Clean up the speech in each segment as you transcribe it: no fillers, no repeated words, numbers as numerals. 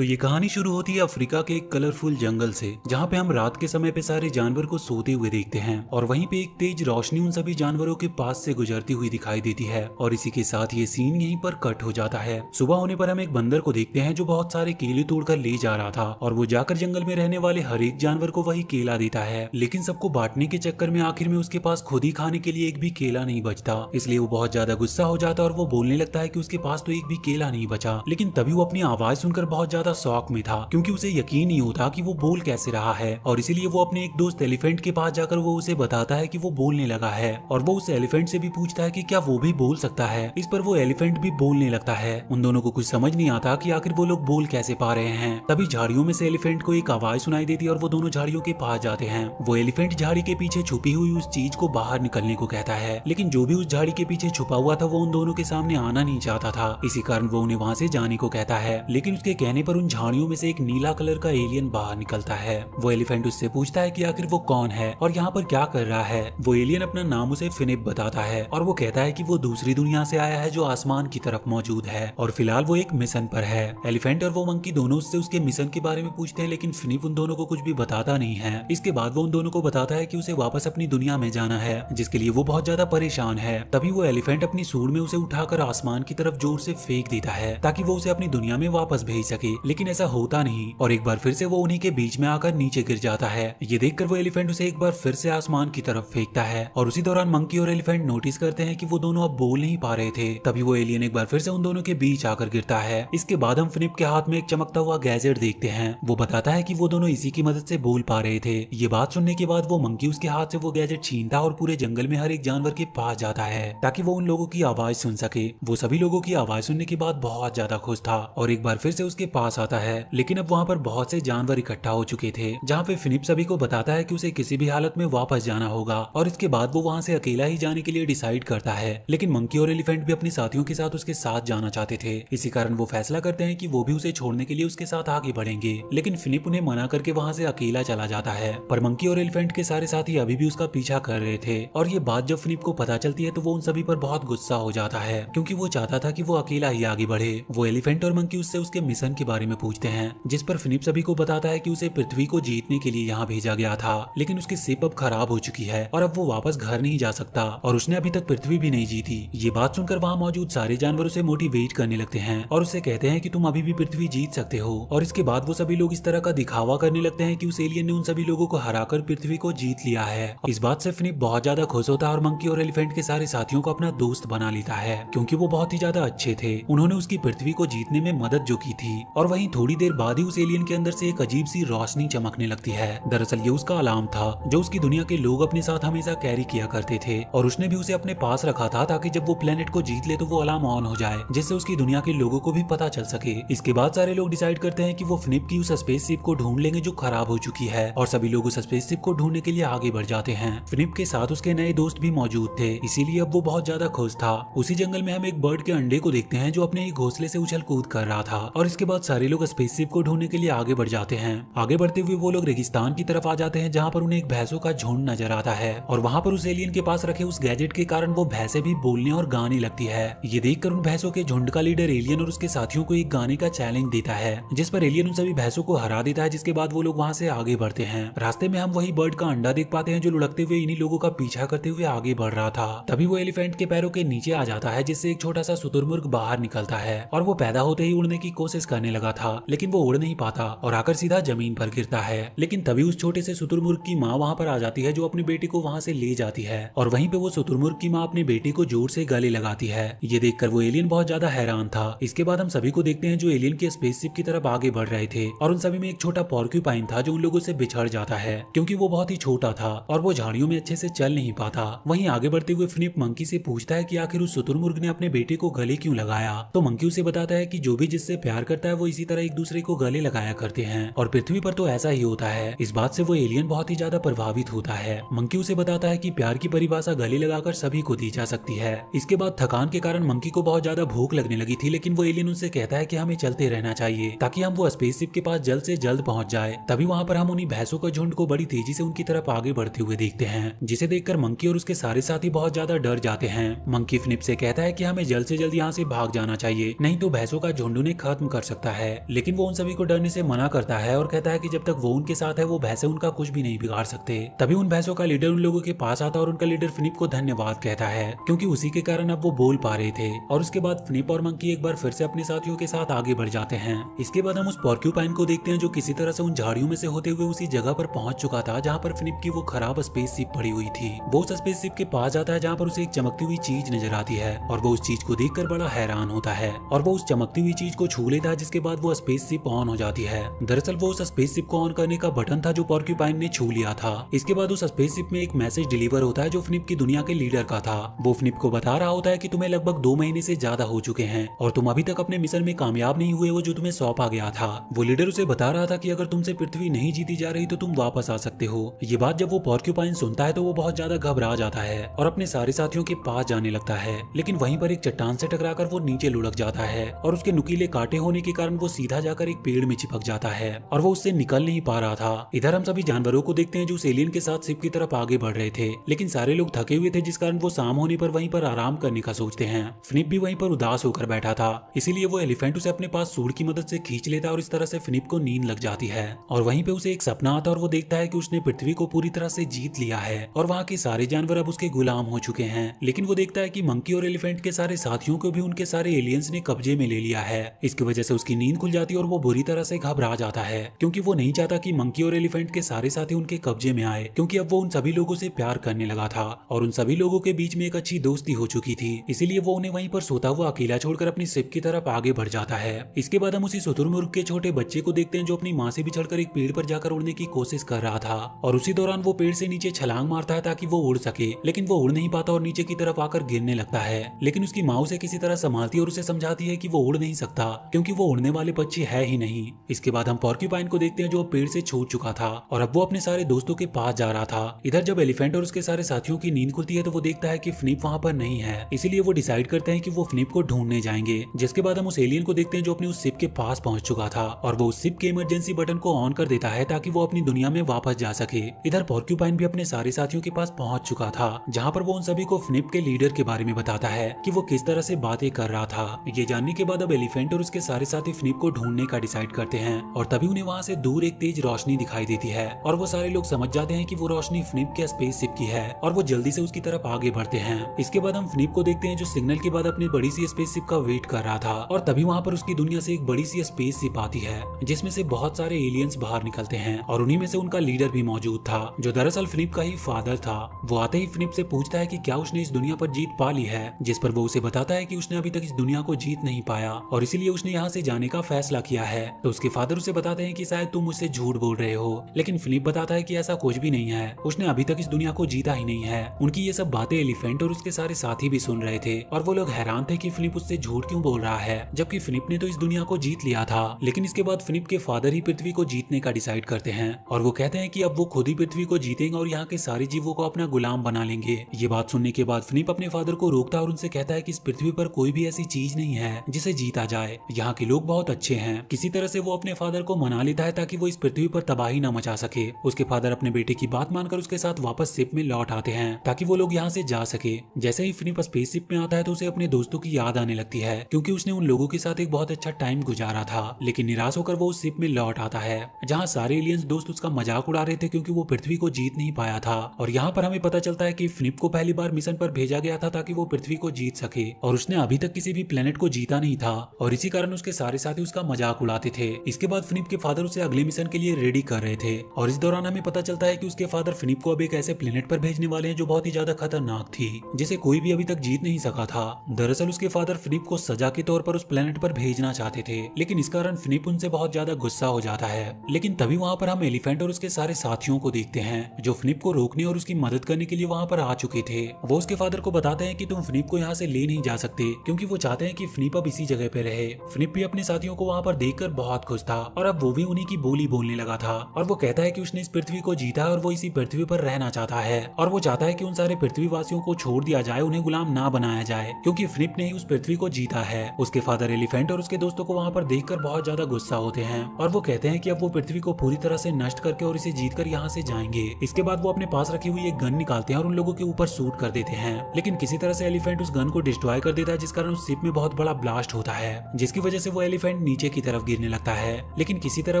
तो ये कहानी शुरू होती है अफ्रीका के एक कलरफुल जंगल से, जहाँ पे हम रात के समय पे सारे जानवर को सोते हुए देखते हैं और वहीं पे एक तेज रोशनी उन सभी जानवरों के पास से गुजरती हुई दिखाई देती है। और इसी के साथ ये सीन यहीं पर कट हो जाता है। सुबह होने पर हम एक बंदर को देखते हैं जो बहुत सारे केले तोड़कर ले जा रहा था और वो जाकर जंगल में रहने वाले हर एक जानवर को वही केला देता है, लेकिन सबको बांटने के चक्कर में आखिर में उसके पास खुद ही खाने के लिए एक भी केला नहीं बचता। इसलिए वो बहुत ज्यादा गुस्सा हो जाता है और वो बोलने लगता है कि उसके पास तो एक भी केला नहीं बचा। लेकिन तभी वो अपनी आवाज सुनकर बहुत ज्यादा शॉक में था, क्योंकि उसे यकीन नहीं होता कि वो बोल कैसे रहा है। और इसीलिए वो अपने एक दोस्त एलिफेंट के पास जाकर वो उसे बताता है कि वो बोलने लगा है और वो उस एलिफेंट से भी पूछता है कि क्या वो भी बोल सकता है। इस पर वो एलिफेंट भी बोलने लगता है। उन दोनों को कुछ समझ नहीं आता कि आखिर वो लोग बोल कैसे पा रहे हैं। तभी झाड़ियों में से एलिफेंट को एक आवाज सुनाई देती है और वो दोनों झाड़ियों के पास जाते हैं। वो एलिफेंट झाड़ी के पीछे छुपी हुई उस चीज को बाहर निकलने को कहता है, लेकिन जो भी उस झाड़ी के पीछे छुपा हुआ था वो उन दोनों के सामने आना नहीं चाहता था। इसी कारण वो उन्हें वहां से जाने को कहता है, लेकिन उसके कहने पर उन झाड़ियों में से एक नीला कलर का एलियन बाहर निकलता है। वो एलिफेंट उससे पूछता है कि आखिर वो कौन है और यहाँ पर क्या कर रहा है। वो एलियन अपना नाम उसे फिनिप बताता है और वो कहता है कि वो दूसरी दुनिया से आया है जो आसमान की तरफ मौजूद है और फिलहाल वो एक मिशन पर है। एलिफेंट और वो मंकी दोनों उससे उसके मिशन के बारे में पूछते हैं, लेकिन फिनिप उन दोनों को कुछ भी बताता नहीं है। इसके बाद वो उन दोनों को बताता है कि उसे वापस अपनी दुनिया में जाना है, जिसके लिए वो बहुत ज्यादा परेशान है। तभी वो एलिफेंट अपनी सूंड में उसे उठाकर आसमान की तरफ जोर से फेंक देता है ताकि वो उसे अपनी दुनिया में वापस भेज सके, लेकिन ऐसा होता नहीं और एक बार फिर से वो उन्हीं के बीच में आकर नीचे गिर जाता है। ये देखकर वो एलिफेंट उसे एक बार फिर से आसमान की तरफ फेंकता है और उसी दौरान मंकी और एलिफेंट नोटिस करते हैं कि वो दोनों अब बोल नहीं पा रहे थे। तभी वो एलियन एक बार फिर से उन दोनों के बीच आकर गिरता है। इसके बाद हम फिनिप के हाथ में एक चमकता हुआ गैजेट देखते हैं। वो बताता है कि वो दोनों इसी की मदद से बोल पा रहे थे। ये बात सुनने के बाद वो मंकी उसके हाथ से वो गैजेट छीनता और पूरे जंगल में हर एक जानवर के पास जाता है ताकि वो उन लोगों की आवाज सुन सके। वो सभी लोगों की आवाज सुनने के बाद बहुत ज्यादा खुश था और एक बार फिर से उसके पास आता है, लेकिन अब वहाँ पर बहुत से जानवर इकट्ठा हो चुके थे, जहाँ पे फिनिप सभी को बताता है कि उसे किसी भी हालत में वापस जाना होगा और इसके बाद वो वहाँ से अकेला ही जाने के लिए डिसाइड करता है। लेकिन मंकी और एलिफेंट भी अपने साथियों के साथ उसके साथ जाना चाहते थे। इसी कारण वो फैसला करते हैं कि वो भी उसे छोड़ने के लिए उसके साथ आगे बढ़ेंगे, लेकिन फिनिप उन्हें मना करके वहाँ से अकेला चला जाता है। पर मंकी और एलिफेंट के सारे साथी अभी भी उसका पीछा कर रहे थे और ये बात जब फिनिप को पता चलती है तो वो उन सभी पर बहुत गुस्सा हो जाता है, क्योंकि वो चाहता था कि वो अकेला ही आगे बढ़े। वो एलिफेंट और मंकी उससे उसके मिशन के बारे में पूछते हैं, जिस पर फिनिप सभी को बताता है कि उसे पृथ्वी को जीतने के लिए यहाँ भेजा गया था, लेकिन उसकी शिप अब खराब हो चुकी है और अब वो वापस घर नहीं जा सकता और उसने अभी तक पृथ्वी भी नहीं जीती। ये बात सुनकर वहाँ मौजूद सारे जानवर उसे मोटिवेट करने लगते हैं और उसे कहते हैं कि तुम अभी भी पृथ्वी जीत सकते हो। और इसके बाद वो सभी लोग इस तरह का दिखावा करने लगते हैं कि उस एलियन ने उन सभी लोगों को हराकर पृथ्वी को जीत लिया है। इस बात से फिनिप बहुत ज्यादा खुश होता है और मंकी और एलिफेंट के सारे साथियों को अपना दोस्त बना लेता है, क्योंकि वो बहुत ही ज्यादा अच्छे थे। उन्होंने उसकी पृथ्वी को जीतने में मदद जो की थी। और वहीं थोड़ी देर बाद ही उस एलियन के अंदर से एक अजीब सी रोशनी चमकने लगती है। दरअसल ये उसका अलार्म था जो उसकी दुनिया के लोग अपने साथ हमेशा कैरी किया करते थे और उसने भी उसे अपने पास रखा था ताकि जब वो प्लेनेट को जीत ले तो वो अलार्म ऑन हो जाए, जिससे उसकी दुनिया के लोगों को भी पता चल सके। इसके बाद सारे लोग डिसाइड करते हैं कि वो फिनिप की उस स्पेसशिप को ढूंढ लेंगे जो खराब हो चुकी है और सभी लोग उस स्पेसशिप को ढूंढने के लिए आगे बढ़ जाते हैं। फिनिप के साथ उसके नए दोस्त भी मौजूद थे, इसीलिए अब वो बहुत ज्यादा खुश था। उसी जंगल में हम एक बर्ड के अंडे को देखते हैं जो अपने ही घोंसले से उछल कूद कर रहा था और इसके बाद सारे लोग स्पेसशिप को ढूंढने के लिए आगे बढ़ जाते हैं। आगे बढ़ते हुए वो लोग रेगिस्तान की तरफ आ जाते हैं, जहाँ पर उन्हें एक भैंसों का झुंड नजर आता है और वहाँ पर उस एलियन के पास रखे उस गैजेट के कारण वो भैंसे भी बोलने और गाने लगती है। ये देखकर उन भैंसों के झुंड का लीडर एलियन और उसके साथियों को एक गाने का चैलेंज देता है, जिस पर एलियन उन सभी भैंसों को हरा देता है। जिसके बाद वो लोग वहाँ से आगे बढ़ते हैं। रास्ते में हम वही बर्ड का अंडा देख पाते हैं जो लुढ़कते हुए इन्हीं लोगों का पीछा करते हुए आगे बढ़ रहा था। तभी वो एलिफेंट के पैरों के नीचे आ जाता है, जिससे एक छोटा सा शुतुरमुर्ग बाहर निकलता है और वो पैदा होते ही उड़ने की कोशिश करने लगा था, लेकिन वो उड़ नहीं पाता और आकर सीधा जमीन पर गिरता है। लेकिन तभी उस छोटे से शुतुरमुर्ग की माँ वहाँ पर आ जाती है जो अपनी बेटी को वहाँ से ले जाती है और वहीं पे वो शुतुरमुर्ग की माँ अपनी बेटी को जोर से गले लगाती है। ये देखकर वो एलियन बहुत ज्यादा हैरान था। इसके बाद हम सभी को देखते हैं जो एलियन के स्पेसशिप की तरफ आगे बढ़ रहे थे और उन सभी में एक छोटा पोर्क्यूपाइन था जो उन लोगों से बिछड़ जाता है, क्योंकि वो बहुत ही छोटा था और वो झाड़ियों में अच्छे से चल नहीं पाता। वहीं आगे बढ़ते हुए फिनिप मंकी से पूछता है कि आखिर उस शुतुरमुर्ग ने अपने बेटे को गले क्यों लगाया। तो मंकी उसे बताता है कि जो भी जिससे प्यार करता है वो इसी तरह एक दूसरे को गले लगाया करते हैं और पृथ्वी पर तो ऐसा ही होता है। इस बात से वो एलियन बहुत ही ज्यादा प्रभावित होता है। मंकी उसे बताता है कि प्यार की परिभाषा गले लगाकर सभी को दी जा सकती है। इसके बाद थकान के कारण मंकी को बहुत ज्यादा भूख लगने लगी थी, लेकिन वो एलियन उनसे कहता है कि हमें चलते रहना चाहिए ताकि हम वो स्पेसशिप के पास जल्द से जल्द पहुंच जाए। तभी वहाँ पर हम उन्हीं भैंसों का झुंड को बड़ी तेजी से उनकी तरफ आगे बढ़ते हुए देखते हैं, जिसे देखकर मंकी और उसके सारे साथी बहुत ज्यादा डर जाते हैं। मंकी फिनिप से कहता है कि हमें जल्द से जल्द यहाँ से भाग जाना चाहिए, नहीं तो भैंसों का झुंड उन्हें खत्म कर सकता है। है, लेकिन वो उन सभी को डरने से मना करता है और कहता है कि जब तक वो उनके साथ है वो भैंसे उनका कुछ भी नहीं बिगाड़ सकते। तभी उन भैंसों का लीडर उन लोगों के पास आता है और उनका लीडर फिनिप को धन्यवाद कहता है, क्योंकि उसी के कारण अब वो बोल पा रहे थे। और उसके बाद फिनिप और मंकी एक बार फिर से अपने साथियों के साथ आगे बढ़ जाते हैं। इसके बाद हम उस पोर्क्यूपाइन को देखते हैं जो किसी तरह से उन झाड़ियों में से होते हुए उसी जगह पर पहुंच चुका था जहां पर फिनिप की वो खराब स्पेसशिप पड़ी हुई थी। वो उस स्पेसशिप के पास जाता है जहां पर उसे एक चमकती हुई चीज नजर आती है और वो उस चीज को देखकर बड़ा हैरान होता है और वो उस चमकती हुई चीज को छू लेता है, जिसके बाद वो स्पेसशिप ऑन हो जाती है। दरअसल वो उस स्पेसशिप को ऑन करने का बटन था जो पोर्क्यूपाइन ने छू लिया था। इसके बाद उस स्पेसशिप में एक मैसेज डिलीवर होता है जो फिनिप की दुनिया के लीडर का था। वो फिनिप को बता रहा होता है कि तुम्हें लगभग 2 महीने से ज्यादा हो चुके हैं और तुम अभी तक अपने मिशन में कामयाब नहीं हुए हो जो तुम्हें सौंपा गया था। वो लीडर उसे बता रहा था कि अगर तुमसे पृथ्वी नहीं जीती जा रही तो तुम वापस आ सकते हो। ये बात जब वो पोर्क्यूपाइन सुनता है तो वो बहुत ज्यादा घबरा जाता है और अपने सारे साथियों के पास जाने लगता है, लेकिन वहीं पर एक चट्टान से टकराकर वो नीचे लुढ़क जाता है और उसके नुकीले कांटे होने के कारण वो सीधा जाकर एक पेड़ में चिपक जाता है और वो उससे निकल नहीं पा रहा था। इधर हम सभी जानवरों को देखते हैं जो उस एलियन के साथ शिप की तरफ आगे बढ़ रहे थे, लेकिन सारे लोग थके हुए थे जिस कारण वो शाम होने पर वहीं पर आराम करने का सोचते हैं। फिनिप भी वहीं पर उदास होकर बैठा था, इसीलिए वो एलिफेंट उसे अपने पास सूंड की मदद से खींच लेता है और इस तरह से फिनिप को नींद लग जाती है। और वहीं पे उसे एक सपना आता है और वो देखता है कि उसने पृथ्वी को पूरी तरह से जीत लिया है और वहाँ के सारे जानवर अब उसके गुलाम हो चुके हैं। लेकिन वो देखता है कि मंकी और एलिफेंट के सारे साथियों को भी उनके सारे एलियंस ने कब्जे में ले लिया है। इसकी वजह से उसकी नींद खुल जाती है और वो बुरी तरह से घबरा जाता है, क्योंकि वो नहीं चाहता कि मंकी और एलिफेंट के सारे साथी उनके कब्जे में आए, क्योंकि अब वो उन सभी लोगों से प्यार करने लगा था और उन सभी लोगों के बीच में एक अच्छी दोस्ती हो चुकी थी। इसीलिए वो उन्हें वहीं पर सोता हुआ अकेला छोड़कर अपनी शिप की तरफ आगे बढ़ जाता है। इसके बाद हम उसी शुतुरमुर्ग के छोटे बच्चे को देखते हैं जो अपनी माँ से बिछड़कर एक पेड़ पर जाकर उड़ने की कोशिश कर रहा था और उसी दौरान वो पेड़ से नीचे छलांग मारता है ताकि वो उड़ सके, लेकिन वो उड़ नहीं पाता और नीचे की तरफ आकर गिरने लगता है। लेकिन उसकी माँ उसे किसी तरह संभालती है और उसे समझाती है कि वो उड़ नहीं सकता क्योंकि वो उड़ने वाले पक्षी है ही नहीं। इसके बाद हम पोर्क्यूपाइन को देखते हैं जो पेड़ से छूट चुका था और अब वो अपने सारे दोस्तों के पास जा रहा था। इधर जब एलिफेंट और उसके सारे साथियों की नींद खुलती है तो वो देखता है कि फिनिप वहाँ पर नहीं है, इसीलिए वो डिसाइड करते हैं कि वो फिनिप को ढूंढने जाएंगे। जिसके बाद हम उस एलियन को देखते हैं जो अपनी उस शिप के पास पहुंच चुका था और वो उस शिप के इमरजेंसी बटन को ऑन कर देता है ताकि वो अपनी दुनिया में वापस जा सके। इधर पोर्क्यूपाइन भी अपने सारे साथियों के पास पहुंच चुका था जहाँ पर वो उन सभी को फिनिप के लीडर के बारे में बताता है कि वो किस तरह से बातें कर रहा था। ये जानने के बाद अब एलिफेंट और उसके सारे साथी फिनिप को ढूंढने का डिसाइड करते हैं और तभी उन्हें वहाँ से दूर एक तेज रोशनी दिखाई देती है और वो सारे लोग समझ जाते हैं कि वो रोशनी फिनिप के स्पेसशिप की है और वो जल्दी से उसकी तरफ आगे बढ़ते हैं। इसके बाद हम फिनिप को देखते हैं जो सिग्नल के बाद अपनी बड़ी सी स्पेसशिप का वेट कर रहा था और तभी वहाँ पर उसकी दुनिया से एक बड़ी सी स्पेसशिप आती है जिसमें से बहुत सारे एलियंस बाहर निकलते हैं और उन्हीं में से उनका लीडर भी मौजूद था जो दरअसल फिनिप का ही फादर था। वो आते ही फिनिप से पूछता है कि क्या उसने इस दुनिया पर जीत पा ली है, जिस पर वो उसे बताता है कि उसने अभी तक इस दुनिया को जीत नहीं पाया और इसीलिए उसने यहाँ से जाने का फैसला किया है। तो उसके फादर उसे बताते हैं कि शायद तुम मुझसे झूठ बोल रहे हो, लेकिन फिनिप बताता है कि ऐसा कुछ भी नहीं है, उसने अभी तक इस दुनिया को जीता ही नहीं है। उनकी ये सब बातें एलिफेंट और उसके सारे साथी भी सुन रहे थे और वो लोग हैरान थे कि फिनिप उससे झूठ क्यों बोल रहा है, जबकि फिनिप ने तो इस दुनिया को जीत लिया था। लेकिन इसके बाद फिनिप के फादर ही पृथ्वी को जीतने का डिसाइड करते हैं और वो कहते हैं कि अब वो खुद ही पृथ्वी को जीतेंगे और यहाँ के सारे जीवों को अपना गुलाम बना लेंगे। ये बात सुनने के बाद फिनिप अपने फादर को रोकता है और उनसे कहता है कि इस पृथ्वी पर कोई भी ऐसी चीज नहीं है जिसे जीता जाए, यहाँ के लोग बहुत अच्छे हैं। किसी तरह से वो अपने फादर को मना लेता है ताकि वो इस पृथ्वी पर तबाही न मचा सके। उसके फादर अपने बेटे की बात मानकर उसके साथ वापस शिप में लौट आते हैं ताकि वो लोग यहाँ से जा सके। जैसे ही फिनिप स्पेसशिप में आता है तो उसे अपने दोस्तों की याद आने लगती है क्योंकि उसने उन लोगों के साथ एक बहुत अच्छा टाइम गुजारा था। लेकिन निराश होकर वो उस शिप में लौट आता है जहाँ सारे एलियंस दोस्त उसका मजाक उड़ा रहे थे क्योंकि वो पृथ्वी को जीत नहीं पाया था। और यहाँ पर हमें पता चलता है कि फिनिप को पहली बार मिशन पर भेजा गया था ताकि वो पृथ्वी को जीत सके और उसने अभी तक किसी भी प्लेनेट को जीता नहीं था और इसी कारण उसके सारे साथी उसका मजाक उड़ाते थे। इसके बाद फिनिप के फादर उसे अगले मिशन के लिए रेडी कर रहे थे और इस दौरान हमें पता चलता है कि उसके फादर फिनिप को अब एक ऐसे प्लेनेट पर भेजने वाले हैं जो बहुत ही ज्यादा खतरनाक थी, जिसे कोई भी अभी तक जीत नहीं सका था। दरअसल उसके फादर फिनिप को सजा के तौर पर उस प्लेनेट पर भेजना चाहते थे, लेकिन इस कारण फिनिप उनसे बहुत ज्यादा गुस्सा हो जाता है। लेकिन तभी वहाँ पर हम एलिफेंट और उसके सारे साथियों को देखते हैं जो फिनिप को रोकने और उसकी मदद करने के लिए वहाँ पर आ चुके थे। वो उसके फादर को बताते हैं कि तुम फिनिप को यहाँ से ले नहीं जा सकते क्योंकि वो चाहते हैं कि फिनिप अब इसी जगह पे रहे। फिनिप भी अपने साथियों को वहाँ पर देखकर बहुत खुश था और अब वो भी उन्हीं की बोली बोलने लगा था और वो कहता है कि उसने इस पृथ्वी को जीता और वो इसी पृथ्वी पर रहना चाहता है और वो चाहता है कि उन सारे पृथ्वीवासियों को छोड़ दिया जाए, उन्हें गुलाम ना बनाया जाए क्योंकि फिनिप ने ही उस पृथ्वी को जीता है। उसके फादर एलिफेंट और उसके दोस्तों को वहाँ पर देखकर बहुत ज्यादा गुस्सा होते हैं और वो कहते हैं कि अब वो पृथ्वी को पूरी तरह से नष्ट करके और इसे जीतकर यहाँ से जाएंगे। इसके बाद वो अपने पास रखी हुई एक गन निकालते हैं और उन लोगों के ऊपर शूट कर देते हैं, लेकिन किसी तरह से एलिफेंट उस गन को डिस्ट्रॉय कर देता है जिस कारण उस शिप में बहुत बड़ा ब्लास्ट होता है जिसकी वजह से वो एलिफेंट एलिफेंट नीचे की तरफ गिरने लगता है, लेकिन किसी तरह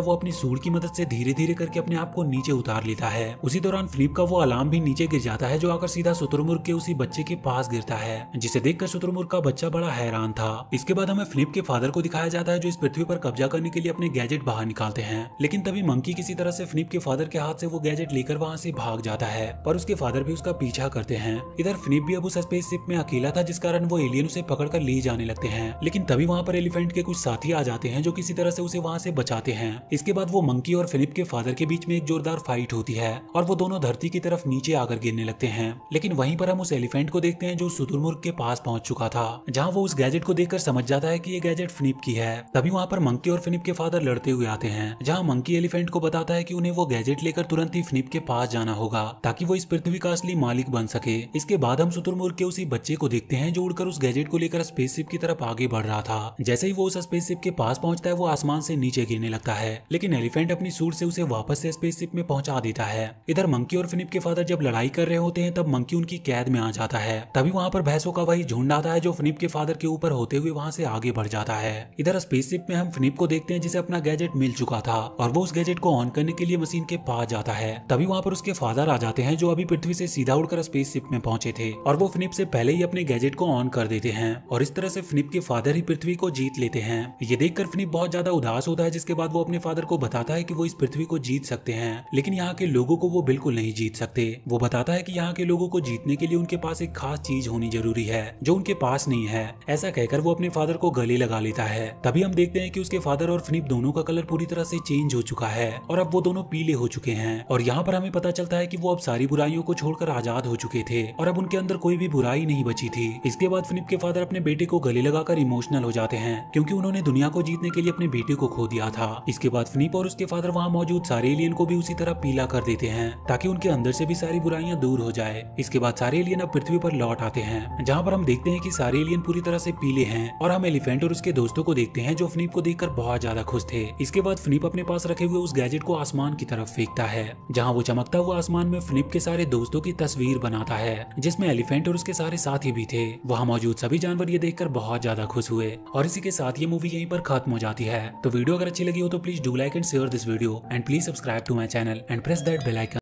वो अपनी सूंड की मदद से धीरे धीरे करके अपने आप को नीचे उतार लेता है। उसी दौरान फिलिप का वो अलार्म भी नीचे गिर जाता है, जो आकर सीधा शुतुरमुर्ग के उसी बच्चे के पास गिरता है, जिसे देखकर शुतुरमुर्ग का बच्चा बड़ा हैरान था। इसके बाद हमें फिलिप के फादर को दिखाया जाता है, जो इस पृथ्वी पर कब्जा करने के लिए अपने गैजेट बाहर निकालते हैं, लेकिन तभी मंकी किसी तरह से फिलिप के फादर के हाथ से वो गैजेट लेकर वहाँ से भाग जाता है, पर उसके फादर भी उसका पीछा करते हैं। इधर फिलिप भी अब उस स्पेसशिप में अकेला था, जिस कारण वो एलियन उसे पकड़कर ले जाने लगते हैं, लेकिन तभी वहाँ पर एलिफेंट के कुछ साथी आ जाते हैं, जो किसी तरह से उसे वहाँ से बचाते हैं। इसके बाद वो मंकी और फिलिप के फादर के बीच में एक जोरदार फाइट होती है और वो दोनों धरती की तरफ नीचे आकर गिरने लगते हैं। लेकिन वहीं पर हम उस एलिफेंट को देखते हैं जो शुतुरमुर्ग के पास पहुंच चुका था, जहां वो उस गैजेट को देखकर समझ जाता है कि ये गैजेट फिलिप की है। तभी वहां पर मंकी और फिलिप के फादर लड़ते हुए आते हैं, जहां मंकी एलिफेंट को बताता है कि उन्हें वो गैजेट लेकर तुरंत ही फिलिप के पास जाना होगा, ताकि वो इस पृथ्वी का असली मालिक बन सके। इसके बाद हम शुतुरमुर्ग के उसी बच्चे को देखते हैं जो उड़कर उस गैजेट को लेकर स्पेसशिप की तरफ आगे बढ़ रहा था। जैसे ही वो उस स्पेसशिप के पास पहुंचता है, वो आसमान से नीचे गिरने लगता है, लेकिन एलिफेंट अपनी सूंड से उसे वापस से स्पेसशिप में पहुंचा देता है। इधर मंकी और फिलिप के फादर जब लड़ाई कर रहे होते हैं, तब मंकी उनकी कैद में आ जाता है। तभी वहां पर भैंसों का वही झुंड आता है, जो फिलिप के फादर के ऊपर होते हुए वहां से आगे बढ़ जाता है। इधर स्पेसशिप में हम फिलिप को देखते हैं, जिसे अपना गैजेट मिल चुका था, और वो उस गैजेट को ऑन करने के लिए मशीन के पास जाता है। तभी वहां पर उसके फादर आ जाते हैं, जो अभी पृथ्वी से सीधा उड़कर स्पेसशिप में पहुंचे थे, और वो फिलिप से पहले ही अपने गैजेट को ऑन कर देते हैं, और इस तरह से फिलिप के फादर ही पृथ्वी को जीत लेते हैं। ये देखकर फिलिप बहुत ज्यादा उदास होता है, जिसके बाद वो अपने फादर को बताता है कि वो इस पृथ्वी को जीत सकते हैं, लेकिन यहाँ के लोगों को वो बिल्कुल नहीं जीत सकते। वो बताता है कि यहाँ के लोगों को जीतने के लिए उनके पास एक खास चीज होनी जरूरी है, जो उनके पास नहीं है। ऐसा कहकर वो अपने फादर को गले लगा लेता है। तभी हम देखते हैं कि उसके फादर और फिलिप दोनों का कलर पूरी तरह से चेंज हो चुका है, और अब वो दोनों पीले हो चुके हैं। और यहाँ पर हमें पता चलता है कि वो अब सारी बुराइयों को छोड़कर आजाद हो चुके थे, और अब उनके अंदर कोई भी बुराई नहीं बची थी। इसके बाद फिलिप के फादर अपने बेटे को गले लगाकर इमोशनल हो जाते हैं, क्योंकि उन्होंने दुनिया को जीतने के लिए अपने बेटे को खो दिया था। इसके बाद फिलिप और उसके फादर वहाँ मौजूद सारे एलियन को भी उसी तरह पीला कर देते हैं, ताकि उनके अंदर से भी सारी बुराइयां दूर हो जाए। इसके बाद सारे एलियन अब पृथ्वी पर लौट आते हैं, जहाँ पर हम देखते हैं कि सारे एलियन पूरी तरह से पीले हैं, और हम एलिफेंट और उसके दोस्तों को देखते हैं, जो फिलिप को देखकर बहुत ज्यादा खुश थे। इसके बाद फिलिप अपने पास रखे हुए उस गैजेट को आसमान की तरफ फेंकता है, जहाँ वो चमकता हुआ आसमान में फिलिप के सारे दोस्तों की तस्वीर बनाता है, जिसमें एलिफेंट और उसके सारे साथी भी थे। वहाँ मौजूद सभी जानवर ये देखकर बहुत ज्यादा खुश हुए, और इसी के साथ ये मूवी यहीं पर खत्म हो जाती है। तो वीडियो अगर अच्छी लगी हो तो please do like and share this video, and please subscribe to my channel and press that bell icon.